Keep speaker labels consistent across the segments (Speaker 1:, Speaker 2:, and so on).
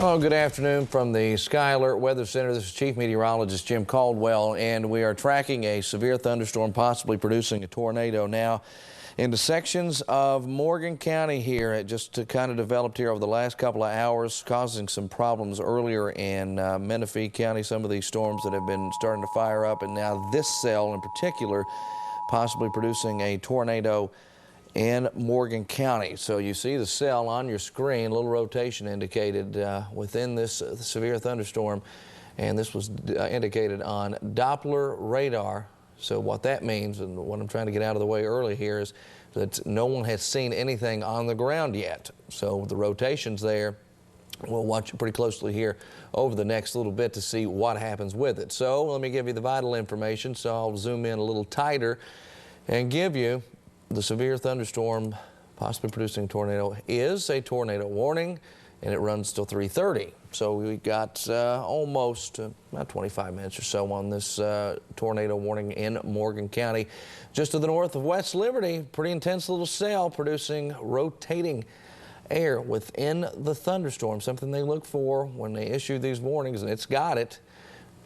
Speaker 1: Oh, good afternoon from the Sky Alert Weather Center. This is Chief Meteorologist Jim Caldwell, and we are tracking a severe thunderstorm possibly producing a tornado now into sections of Morgan County here. It just kind of developed here over the last couple of hours, causing some problems earlier in Menifee County, some of these storms that have been starting to fire up, and now this cell in particular possibly producing a tornado in Morgan County. So you see the cell on your screen, a little rotation indicated within this severe thunderstorm, and this was indicated on Doppler radar. So what that means, and what I'm trying to get out of the way early here, is that no one has seen anything on the ground yet. So the rotation's there. We'll watch it pretty closely here over the next little bit to see what happens with it. So let me give you the vital information. So I'll zoom in a little tighter and give you the severe thunderstorm possibly producing tornado is a tornado warning, and it runs till 3:30. So we got almost about 25 minutes or so on this tornado warning in Morgan County. Just to the north of West Liberty, pretty intense little cell producing rotating air within the thunderstorm, something they look for when they issue these warnings, and it's got it.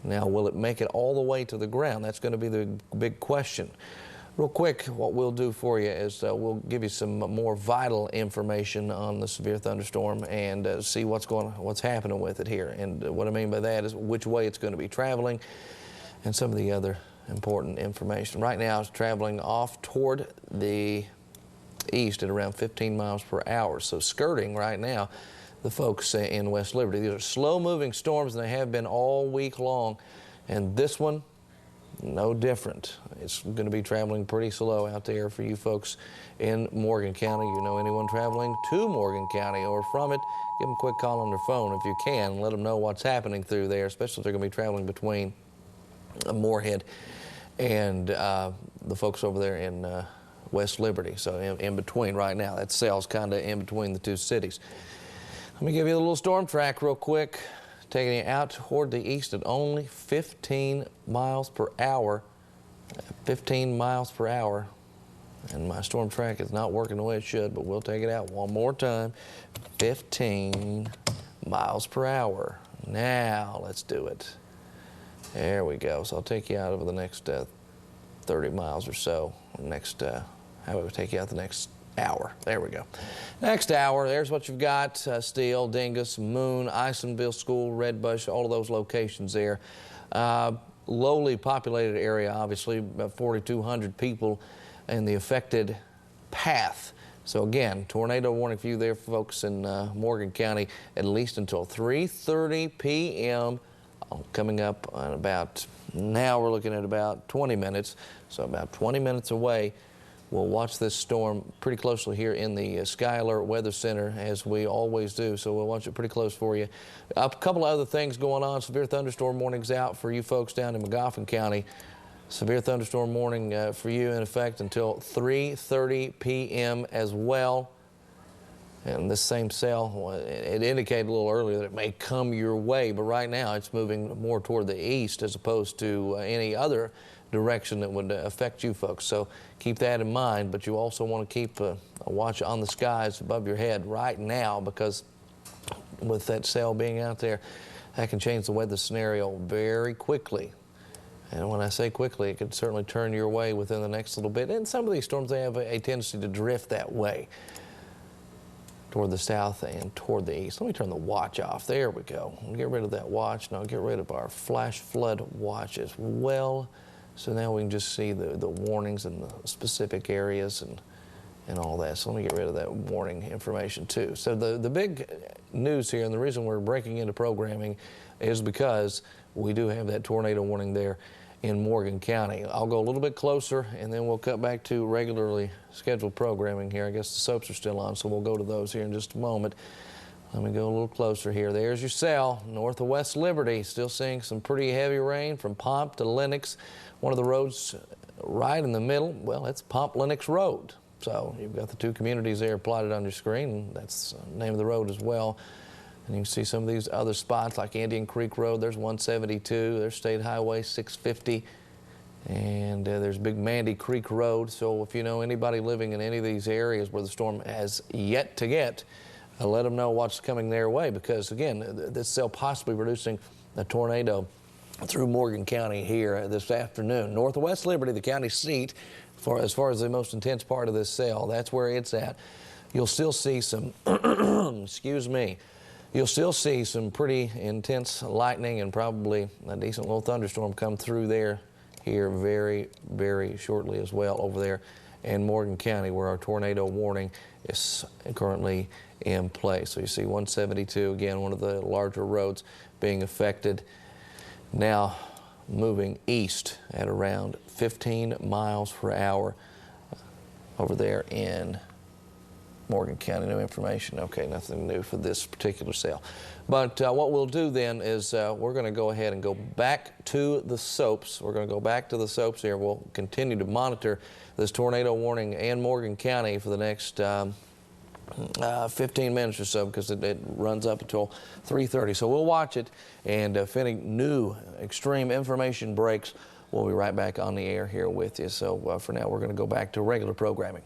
Speaker 1: Now, will it make it all the way to the ground? That's going to be the big question. Real quick, what we'll do for you is we'll give you some more vital information on the severe thunderstorm and see what's happening with it here. And what I mean by that is which way it's going to be traveling and some of the other important information. Right now, it's traveling off toward the east at around 15 miles per hour. So skirting right now the folks in West Liberty. These are slow-moving storms, and they have been all week long. And this one, no different. It's going to be traveling pretty slow out there for you folks in Morgan County. You know anyone traveling to Morgan County or from it, give them a quick call on their phone if you can. Let them know what's happening through there, especially if they're going to be traveling between Moorhead and the folks over there in West Liberty. So in between right now, that cell's kind of in between the two cities. Let me give you a little storm track real quick. Taking it out toward the east at only 15 miles per hour. 15 miles per hour. And my storm track is not working the way it should, but we'll take it out one more time. 15 miles per hour. Now let's do it. There we go. So I'll take you out over the next 30 miles or so. Next, how about we take you out the next hour. There we go. Next hour, there's what you've got. Steele, Dingus, Moon, Isonville School, Redbush, all of those locations there. Lowly populated area, obviously, about 4,200 people in the affected path. So again, tornado warning for you there, folks, in Morgan County, at least until 3:30 p.m. Coming up on about, now we're looking at about 20 minutes, so about 20 minutes away. We'll watch this storm pretty closely here in the Sky Alert Weather Center, as we always do, so we'll watch it pretty close for you. A couple of other things going on. Severe thunderstorm warnings out for you folks down in Magoffin County. Severe thunderstorm warning for you in effect until 3:30 p.m. as well. And this same cell, it indicated a little earlier that it may come your way, but right now it's moving more toward the east as opposed to any other direction that would affect you folks. So keep that in mind, but you also want to keep a watch on the skies above your head right now, because with that cell being out there, that can change the weather scenario very quickly. And when I say quickly, it could certainly turn your way within the next little bit. And some of these storms, they have a tendency to drift that way toward the south and toward the east. Let me turn the watch off. There we go. We'll get rid of that watch, and I'll get rid of our flash flood watch as well. So now we can just see the warnings in the specific areas and all that. So let me get rid of that warning information too. So the big news here, and the reason we're breaking into programming, is because we do have that tornado warning there in Morgan County. I'll go a little bit closer, and then we'll cut back to regularly scheduled programming here. I guess the soaps are still on, so we'll go to those here in just a moment. Let me go a little closer here. There's your cell, north of West Liberty. Still seeing some pretty heavy rain from Pomp to Lenox. One of the roads right in the middle, well, it's Pomp-Lenox Road. So you've got the two communities there plotted on your screen. That's the name of the road as well. And you can see some of these other spots like Indian Creek Road. There's 172. There's State Highway 650. And there's Big Mandy Creek Road. So if you know anybody living in any of these areas where the storm has yet to get, let them know what's coming their way, because again, this cell possibly producing a tornado through Morgan County here this afternoon. Northwest Liberty, the county seat, as far as the most intense part of this cell, that's where it's at. You'll still see some, excuse me, you'll still see some pretty intense lightning and probably a decent little thunderstorm come through there here very, very shortly as well over there in Morgan County, where our tornado warning is currently in place. So you see 172, again, one of the larger roads being affected, now moving east at around 15 miles per hour over there in Morgan County. New information. Okay, nothing new for this particular cell. But what we'll do then is we're going to go ahead and go back to the soaps. We're going to go back to the soaps here. We'll continue to monitor this tornado warning in Morgan County for the next 15 minutes or so, because it runs up until 3:30. So we'll watch it, and if any new extreme information breaks, we'll be right back on the air here with you. So for now, we're going to go back to regular programming.